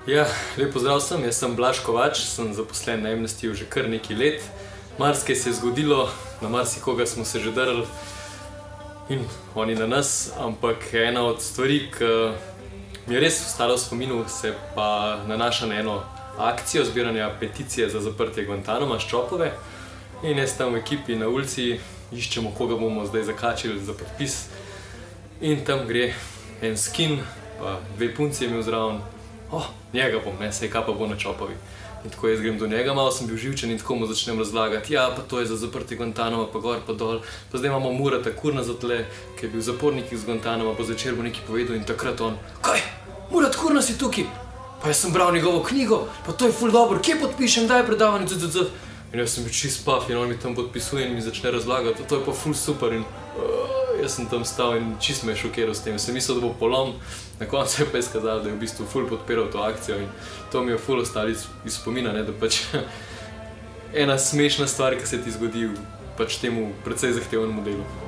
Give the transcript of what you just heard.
Ja, lep pozdrav vsem, jaz sem Blaž Kovač, sem zaposlen na Amnestyju že kar nekaj let. Marsikaj se je zgodilo, na marsikoga smo se že drli in oni na nas, ampak ena od stvari, ki mi je res ostala v spominu, se pa nanaša na eno akcijo zbiranja peticije za zaprtje Guantanama s Čopove. In jaz tam v ekipi na ulici iščemo, koga bomo zdaj zakačili za podpis. In tam gre en skin, pa dve punci je imel zraven. Njega bom, saj kaj pa bo na Čopovi. In tako jaz grem do njega, malo sem bil živčen in tako mu začnem razlagati, ja, pa to je za zaprtje Guantanama, pa gor, pa dol, pa zdaj imamo Murata Kurna za tle, ki je bil zapornik iz Guantanama, pa zvečer bo nekaj povedal in takrat on, kaj, Murat Kurna si tukaj? Pa jaz sem bral njegovo knjigo, pa to je ful dobro, kje podpišem, daj predavanje, In jaz sem bil čist paf in on mi tam podpisuje in mi začne razlagati, to je pa ful super in jaz sem tam stal in čist me je šokiral s tem. Sem mislil, da bo polom, na koncu je pa izkazalo, da je v bistvu ful podpiral to akcijo in to mi je ful ostalo iz spomina, da pač ena smešna stvar, ki se ti zgodi v pač temu precej zahtevnemu delu.